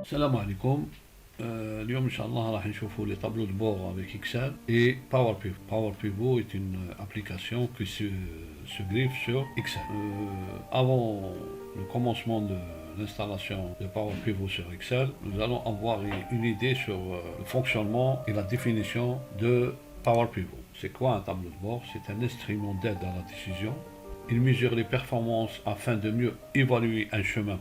Salam alaikum. اليوم إن شاء الله راح نشوفوا les tableaux de bord avec Excel et Power Pivot. Power Pivot est une application qui se griffe sur Excel. Avant le commencement de l'installation de Power Pivot sur Excel, nous allons avoir une idée sur le fonctionnement et la définition de Power Pivot. C'est quoi un tableau de bord? C'est un instrument d'aide à la décision. Il mesure les performances afin de mieux évaluer un chemin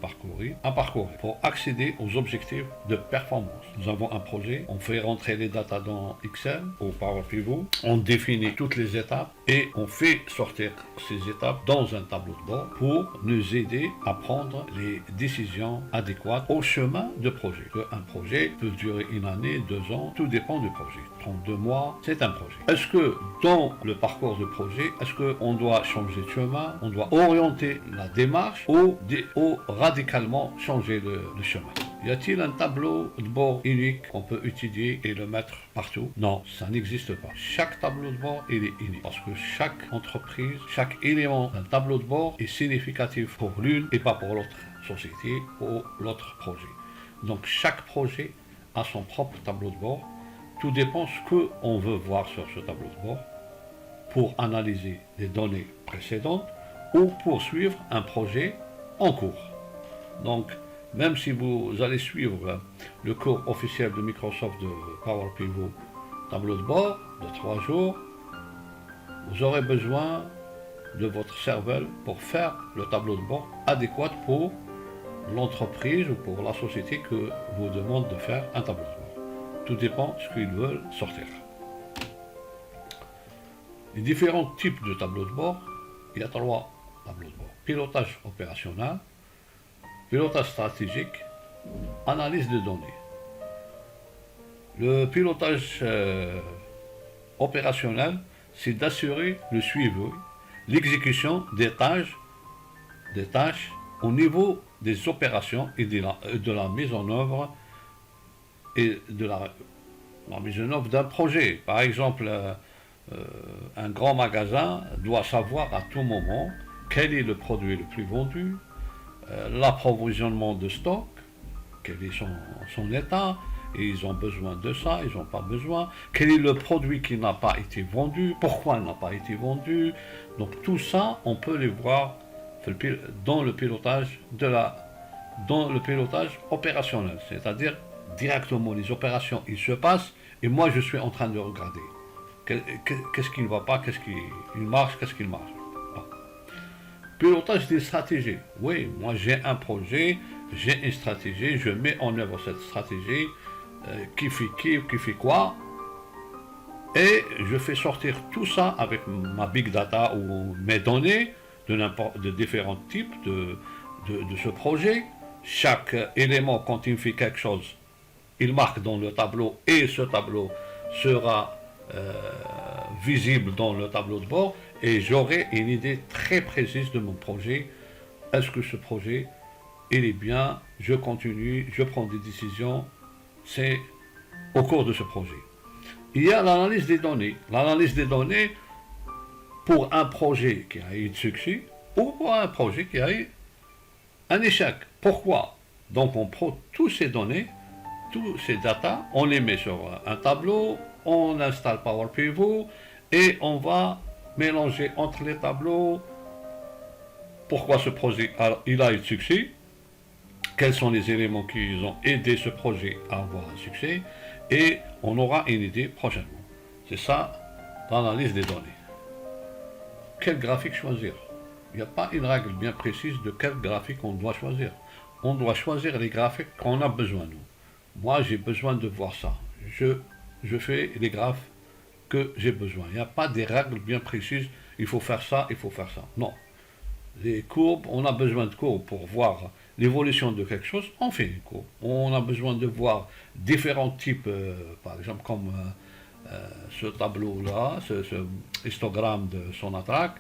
à parcourir pour accéder aux objectifs de performance. Nous avons un projet, on fait rentrer les datas dans Excel au Power Pivot, on définit toutes les étapes et on fait sortir ces étapes dans un tableau de bord pour nous aider à prendre les décisions adéquates au chemin de projet. Un projet peut durer une année, 2 ans, tout dépend du projet. 32 mois, c'est un projet. Est-ce que dans le parcours de projet, est-ce qu'on doit changer de chemin? On doit orienter la démarche ou radicalement changer le chemin. Y a-t-il un tableau de bord unique qu'on peut étudier et le mettre partout? Non, ça n'existe pas. Chaque tableau de bord, il est unique. Parce que chaque entreprise, chaque élément d'un tableau de bord est significatif pour l'une et pas pour l'autre société ou l'autre projet. Donc chaque projet a son propre tableau de bord. Tout dépend de ce qu'on veut voir sur ce tableau de bord pour analyser les données précédentes ou poursuivre un projet en cours. Donc, même si vous allez suivre le cours officiel de Microsoft de Power Pivot tableau de bord de 3 jours, vous aurez besoin de votre cervelle pour faire le tableau de bord adéquat pour l'entreprise ou pour la société que vous demande de faire un tableau de bord. Tout dépend de ce qu'ils veulent sortir. Les différents types de tableaux de bord, il y a 3 tableaux de bord. Pilotage opérationnel, pilotage stratégique, analyse de données. Le pilotage opérationnel, c'est d'assurer le suivi, l'exécution des tâches au niveau des opérations et de la mise en œuvre et de la mise en œuvre d'un projet. Par exemple, un grand magasin doit savoir à tout moment quel est le produit le plus vendu, l'approvisionnement de stock, quel est son état, et ils ont besoin de ça, ils n'ont pas besoin, quel est le produit qui n'a pas été vendu, pourquoi il n'a pas été vendu. Donc tout ça, on peut les voir dans le pilotage opérationnel, c'est-à-dire directement les opérations, ils se passent, et moi je suis en train de regarder. Qu'est-ce qui ne va pas, qu'est-ce qui marche, qu'est-ce qui marche pas. Pilotage des stratégies. Oui, moi j'ai un projet, j'ai une stratégie, je mets en œuvre cette stratégie, qui fait quoi, et je fais sortir tout ça avec ma big data ou mes données de différents types de ce projet. Chaque élément, quand il fait quelque chose, il marque dans le tableau et ce tableau sera visible dans le tableau de bord et j'aurai une idée très précise de mon projet. Est-ce que ce projet, il est bien, je continue, je prends des décisions, c'est au cours de ce projet. Il y a l'analyse des données. L'analyse des données pour un projet qui a eu de succès ou pour un projet qui a eu un échec. Pourquoi? Donc on prend toutes ces données, tous ces datas, on les met sur un tableau, on installe Power Pivot et on va mélanger entre les tableaux pourquoi ce projet il a eu de succès, quels sont les éléments qui ont aidé ce projet à avoir un succès, et on aura une idée prochainement. C'est ça l'analyse des données. Quel graphique choisir? Il n'y a pas une règle bien précise de quel graphique on doit choisir. On doit choisir les graphiques qu'on a besoin, nous. Moi, j'ai besoin de voir ça. Je fais les graphes que j'ai besoin. Il n'y a pas des règles bien précises, il faut faire ça, il faut faire ça. Non. Les courbes, on a besoin de courbes pour voir l'évolution de quelque chose, on fait une courbe. On a besoin de voir différents types, par exemple comme ce tableau-là, ce histogramme de Sonatrach,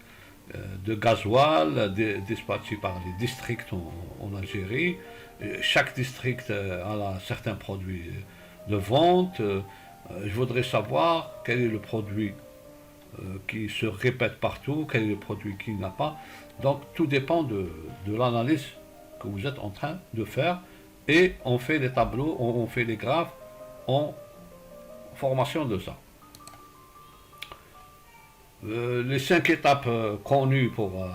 de gasoil, dispatché par les districts en Algérie. Chaque district a certains produits de vente. Je voudrais savoir quel est le produit qui se répète partout, quel est le produit qui n'a pas. Donc tout dépend de l'analyse que vous êtes en train de faire et on fait les tableaux, on fait les graphes en formation de ça. Les 5 étapes connues pour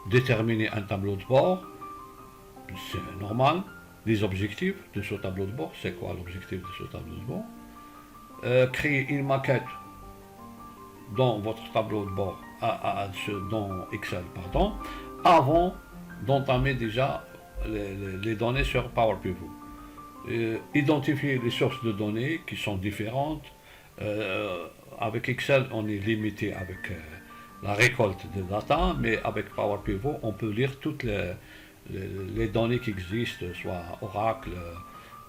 déterminer un tableau de bord, c'est normal. Les objectifs de ce tableau de bord, c'est quoi l'objectif de ce tableau de bord? Créer une maquette dans votre tableau de bord, dans Excel, pardon, avant d'entamer déjà les données sur Power Pivot. Identifier les sources de données qui sont différentes. Avec Excel, on est limité avec la récolte de data, mais avec Power Pivot, on peut lire toutes les données qui existent, soit Oracle,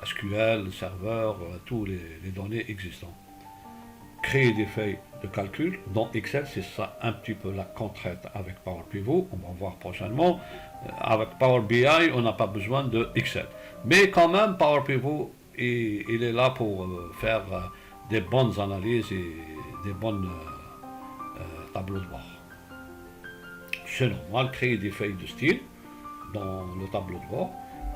SQL, serveur, tous les données existantes. Créer des feuilles de calcul dans Excel, c'est ça un petit peu la contrainte avec Power Pivot, on va voir prochainement. Avec Power BI, on n'a pas besoin de Excel. Mais quand même, Power Pivot, il est là pour faire des bonnes analyses et des bonnes tableaux de bord. C'est normal, créer des feuilles de style dans le tableau de bord,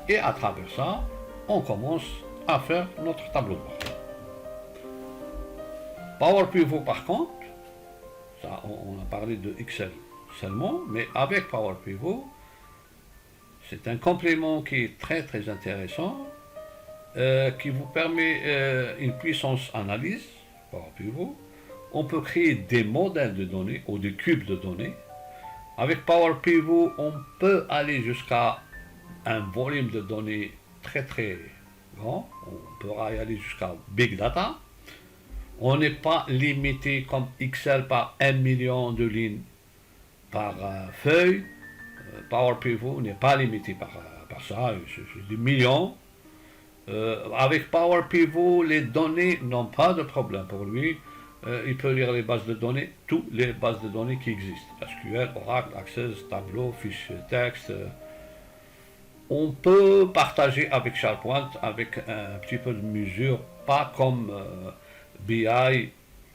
et à travers ça, on commence à faire notre tableau de bord. Power Pivot par contre, ça, on a parlé de Excel seulement, mais avec Power Pivot, c'est un complément qui est très très intéressant, qui vous permet une puissance analyse, Power Pivot. On peut créer des modèles de données ou des cubes de données. Avec Power Pivot, on peut aller jusqu'à un volume de données très très grand. On pourra y aller jusqu'à Big Data. On n'est pas limité comme Excel par 1 million de lignes par feuille. Power Pivot n'est pas limité par ça, c'est des millions. Avec Power Pivot, les données n'ont pas de problème pour lui. Il peut lire les bases de données, toutes les bases de données qui existent. SQL, Oracle, Access, Tableau, fichier texte. On peut partager avec SharePoint avec un petit peu de mesure, pas comme BI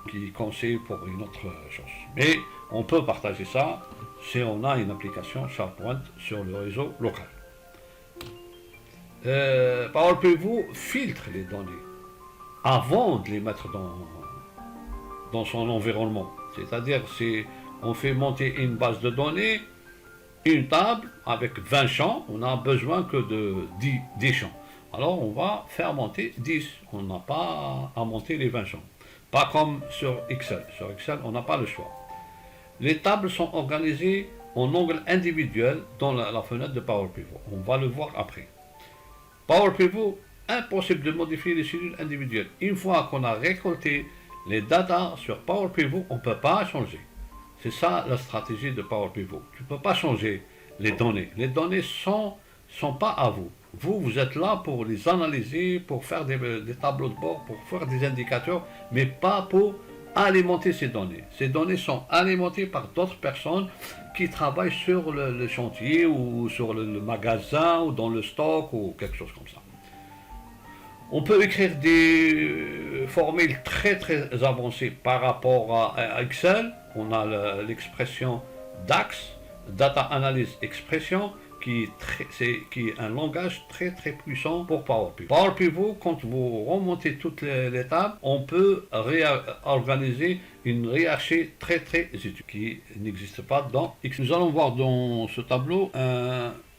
qui conseille pour une autre chose. Mais on peut partager ça si on a une application SharePoint sur le réseau local. Power Pivot filtre les données avant de les mettre dans son environnement. C'est-à-dire, si on fait monter une base de données, une table avec 20 champs, on n'a besoin que de 10 champs. Alors on va faire monter 10, on n'a pas à monter les 20 champs. Pas comme sur Excel. Sur Excel, on n'a pas le choix. Les tables sont organisées en ongles individuels dans la fenêtre de Power Pivot. On va le voir après. Power Pivot, impossible de modifier les cellules individuelles. Une fois qu'on a récolté les datas sur Power Pivot, on ne peut pas changer. C'est ça la stratégie de Power Pivot. Tu ne peux pas changer les données. Les données sont pas à vous. Vous êtes là pour les analyser, pour faire des tableaux de bord, pour faire des indicateurs, mais pas pour alimenter ces données. Ces données sont alimentées par d'autres personnes qui travaillent sur le chantier ou sur le magasin ou dans le stock ou quelque chose comme ça. On peut écrire des formules très très avancées par rapport à Excel. On a l'expression DAX, Data Analysis Expression, qui est un langage très très puissant pour Power Pivot. Power Pivot, quand vous remontez toutes les tables, on peut organiser une hiérarchie très très utile qui n'existe pas dans Excel. Nous allons voir dans ce tableau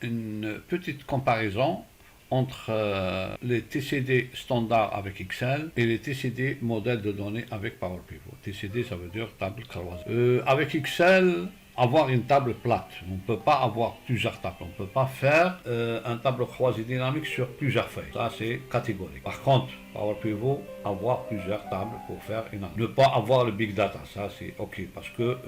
une petite comparaison entre les TCD standards avec Excel et les TCD modèles de données avec Power Pivot. TCD, ça veut dire table croisée. Avec Excel, avoir une table plate. On ne peut pas avoir plusieurs tables. On ne peut pas faire un tableau croisé dynamique sur plusieurs feuilles. Ça, c'est catégorique. Par contre, Power Pivot, avoir plusieurs tables pour faire une analyse. Ne pas avoir le big data, ça c'est ok. Parce que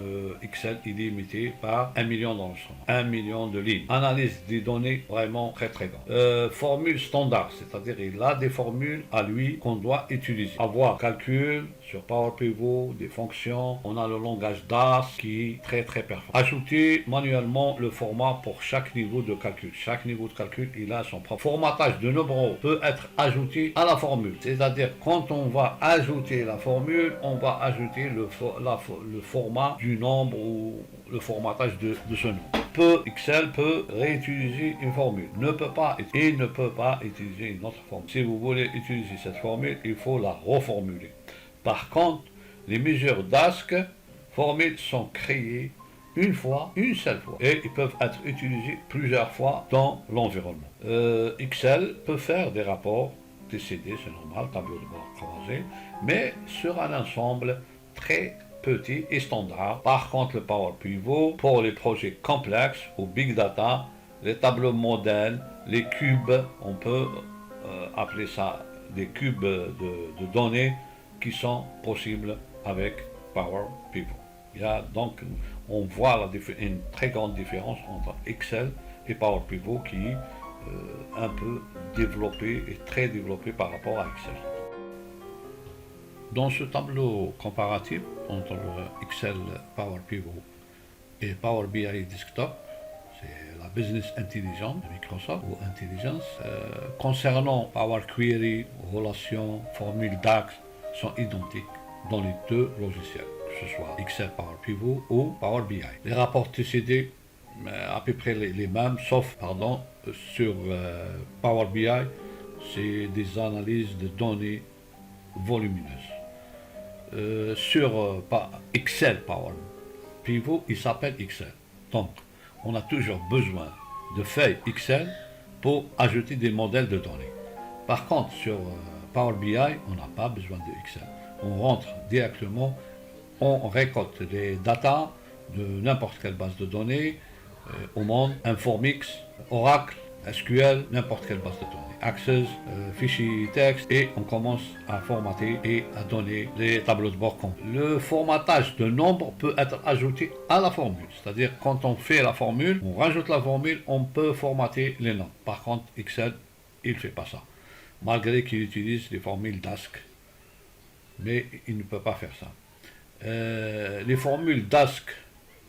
Excel, il est limité par 1 million d'enregistrements, 1 million de lignes. Analyse des données vraiment très très grande. Formule standard, c'est-à-dire il a des formules à lui qu'on doit utiliser. Avoir calcul sur Power Pivot, des fonctions. On a le langage DAS qui est très très performant. Ajouter manuellement le format pour chaque niveau de calcul. Chaque niveau de calcul, il a son propre formatage de nombre peut être ajouté à la formule. C'est-à-dire, quand on va ajouter la formule, on va ajouter le format du nombre ou le formatage de ce nombre. Excel peut réutiliser une formule, il ne peut pas utiliser une autre formule. Si vous voulez utiliser cette formule, il faut la reformuler. Par contre, les mesures d'ASC, formules sont créées une seule fois, et ils peuvent être utilisés plusieurs fois dans l'environnement. Excel peut faire des rapports TCD, c'est normal, tableau de bord croisé, mais sur un ensemble très petit et standard. Par contre, le Power Pivot, pour les projets complexes ou Big Data, les tableaux modèles, les cubes, on peut appeler ça des cubes de données qui sont possibles avec Power Pivot. Il y a donc, on voit une très grande différence entre Excel et Power Pivot qui est un peu développé et très développé par rapport à Excel. Dans ce tableau comparatif entre Excel Power Pivot et Power BI Desktop, c'est la Business Intelligence de Microsoft ou Intelligence. Concernant Power Query, relations, formules DAX sont identiques dans les deux logiciels, que ce soit Excel Power Pivot ou Power BI. Les rapports TCD, à peu près les mêmes, sauf sur Power BI, c'est des analyses de données volumineuses. Sur Excel Power Pivot, il s'appelle Excel. Donc, on a toujours besoin de feuilles Excel pour ajouter des modèles de données. Par contre, sur Power BI, on n'a pas besoin de Excel. On rentre directement, on récolte les datas de n'importe quelle base de données au monde, Informix, Oracle, SQL, n'importe quelle base de données, Access, fichier texte, et on commence à formater et à donner les tableaux de bord complets. Le formatage de nombres peut être ajouté à la formule, c'est-à-dire quand on fait la formule, on rajoute la formule, on peut formater les nombres. Par contre, Excel, il ne fait pas ça, malgré qu'il utilise les formules d'ASC, mais il ne peut pas faire ça. Les formules d'ASC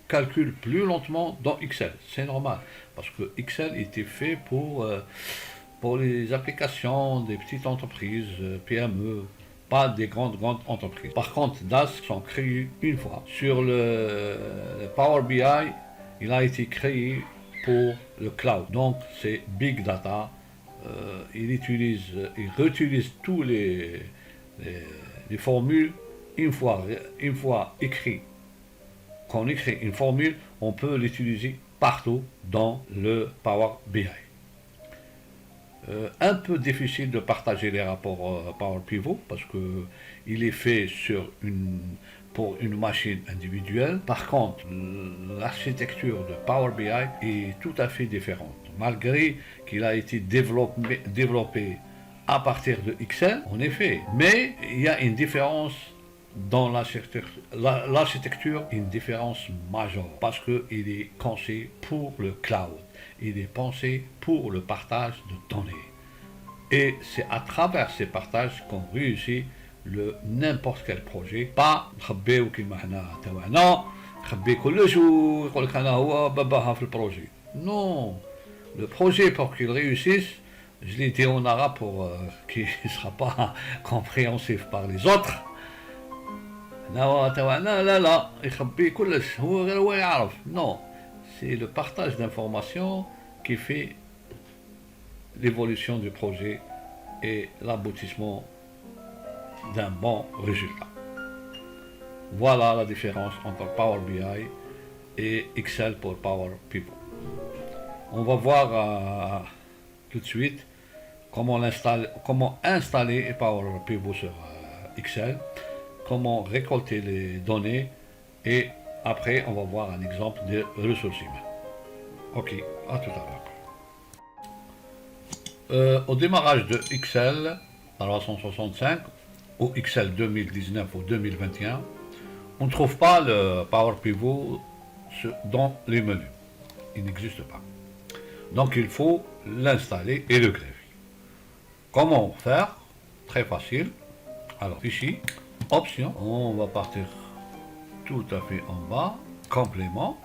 calculent plus lentement dans Excel, c'est normal, parce que Excel était fait pour les applications des petites entreprises, PME, pas des grandes entreprises. Par contre, DASC sont créés une fois. Sur le Power BI, il a été créé pour le cloud, donc c'est Big Data. Il réutilise tous les formules une fois écrites. Quand on écrit une formule, on peut l'utiliser partout dans le Power BI. Un peu difficile de partager les rapports Power Pivot parce qu'il est fait pour une machine individuelle. Par contre, l'architecture de Power BI est tout à fait différente. Malgré qu'il a été développé à partir de Excel, en effet, mais il y a une différence dans l'architecture, une différence majeure, parce qu'il est pensé pour le cloud, il est pensé pour le partage de données. Et c'est à travers ces partages qu'on réussit n'importe quel projet. Pas نخبيو كيما حنا تاعنا نخبي كلش ويقول لك انا هو باباها في البروجي. Non, le projet pour qu'il réussisse, je l'ai dit en arabe pour qu'il ne sera pas compréhensif par les autres. Non, c'est le partage d'informations qui fait l'évolution du projet et l'aboutissement d'un bon résultat. Voilà la différence entre Power BI et Excel pour Power Pivot. On va voir tout de suite comment installer Power Pivot sur Excel, comment récolter les données, et après on va voir un exemple de ressources humaines. Ok, à tout à l'heure. Au démarrage de Excel 365 ou Excel 2019 ou 2021, on ne trouve pas le Power Pivot dans les menus. Il n'existe pas. Donc il faut l'installer et le greffer. Comment faire? Très facile. Alors ici, option, on va partir tout à fait en bas, complément,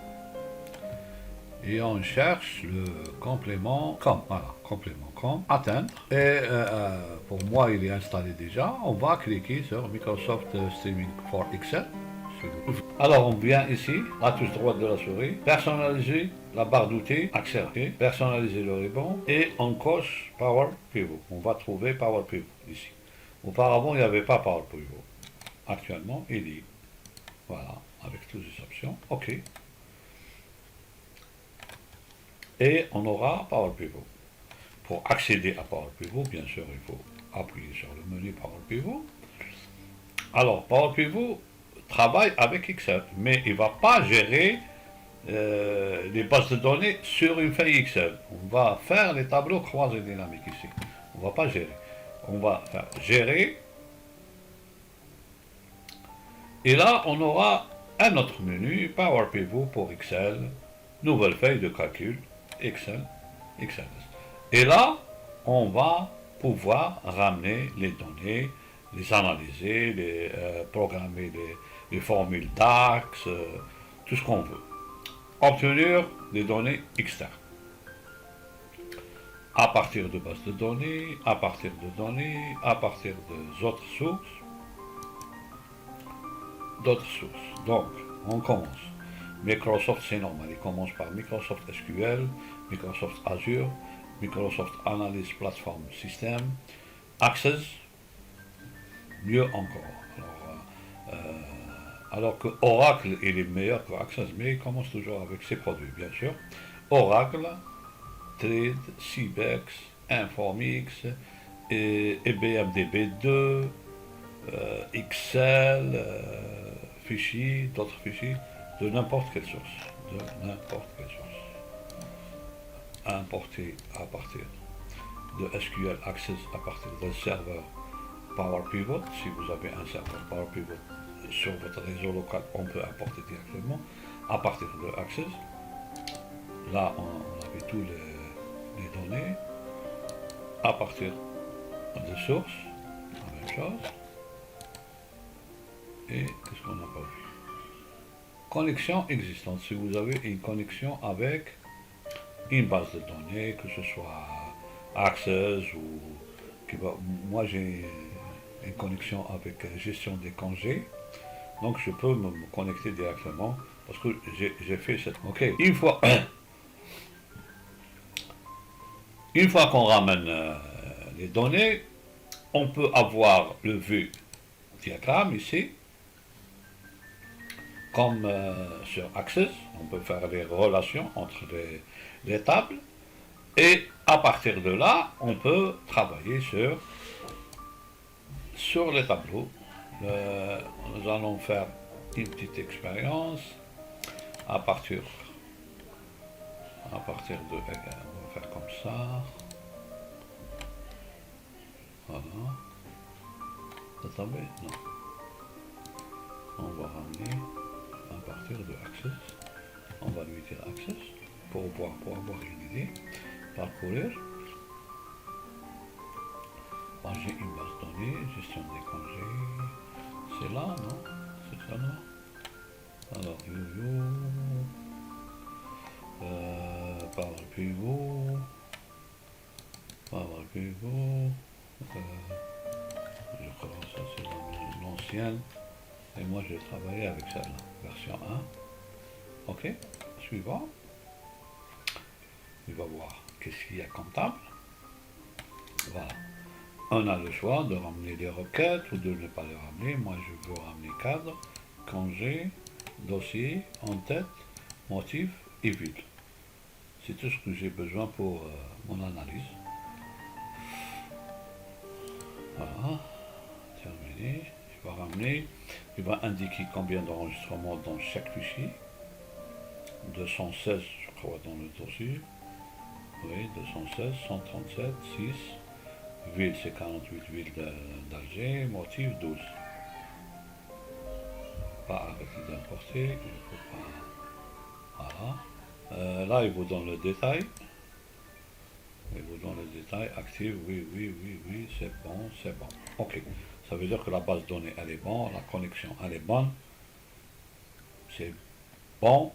et on cherche le complément com. Voilà, complément com, atteindre. Et pour moi, il est installé déjà. On va cliquer sur Microsoft Streaming for Excel, s'il vous plaît. Alors on vient ici, la touche droite de la souris, personnaliser la barre d'outils, accélérer, personnaliser le ruban et on coche Power Pivot. On va trouver Power Pivot ici. Auparavant il n'y avait pas Power Pivot. Actuellement il y est. Voilà, avec toutes les options. OK. Et on aura Power Pivot. Pour accéder à Power Pivot, bien sûr, il faut appuyer sur le menu Power Pivot. Alors, Power Pivot travaille avec Excel, mais il ne va pas gérer les bases de données sur une feuille Excel. On va faire les tableaux croisés dynamiques ici. On ne va pas gérer. On va faire gérer. Et là, on aura un autre menu, Power Pivot pour Excel, nouvelle feuille de calcul, Excel, XLS. Et là, on va pouvoir ramener les données, les analyser, programmer les formules DAX, tout ce qu'on veut. Obtenir des données externes. À partir de bases de données, à partir de données, à partir d'autres sources. Donc, on commence. Microsoft, c'est normal. Il commence par Microsoft SQL, Microsoft Azure, Microsoft Analysis Platform System, Access, mieux encore. Alors que Oracle il est meilleur que Access, mais il commence toujours avec ses produits, bien sûr. Oracle, Trade, CBEX, Informix, IBM DB2, Excel, fichiers, d'autres fichiers, de n'importe quelle source. Importé à partir de SQL Access à partir d'un serveur Power Pivot. Si vous avez un serveur Power Pivot sur votre réseau local, on peut importer directement à partir de Access. Là, on avait tous les données à partir de sources, la même chose. Et qu'est-ce qu'on n'a pas vu? Connexion existante. Si vous avez une connexion avec une base de données, que ce soit Access ou... Moi j'ai une connexion avec gestion des congés, donc je peux me connecter directement parce que j'ai fait cette... Ok, une fois qu'on ramène les données, on peut avoir le vue diagramme ici, comme sur Access, on peut faire les relations entre les tables, et à partir de là, on peut travailler sur les tableaux. Nous allons faire une petite expérience à partir de... On va faire comme ça. Voilà. Ça tombé? Non. On va ramener à partir de Access. On va lui dire Access pour avoir une idée. Parcourir. J'ai une base de données, gestion des congés. C'est là, non? C'est ça, non? Alors, Power Pivot. Je crois que ça c'est l'ancienne. Et moi j'ai travaillé avec celle-là, version 1. Ok, suivant. Il va voir qu'est-ce qu'il y a comme table. Voilà. On a le choix de ramener les requêtes ou de ne pas les ramener. Moi je veux ramener cadre, congé, dossier, en-tête, motif et vide. C'est tout ce que j'ai besoin pour mon analyse. Voilà, terminé. Il va ramener, il va indiquer combien d'enregistrements dans chaque fichier. 216, je crois, dans le dossier. Oui, 216, 137, 6. Ville, c'est 48 villes d'Alger. Motif, 12. Pas arrêter d'importer, il ne faut pas. Voilà. Là, il vous donne le détail. Active, oui, c'est bon. Ok. Ça veut dire que la base de données, elle est bonne, la connexion, elle est bonne. C'est bon.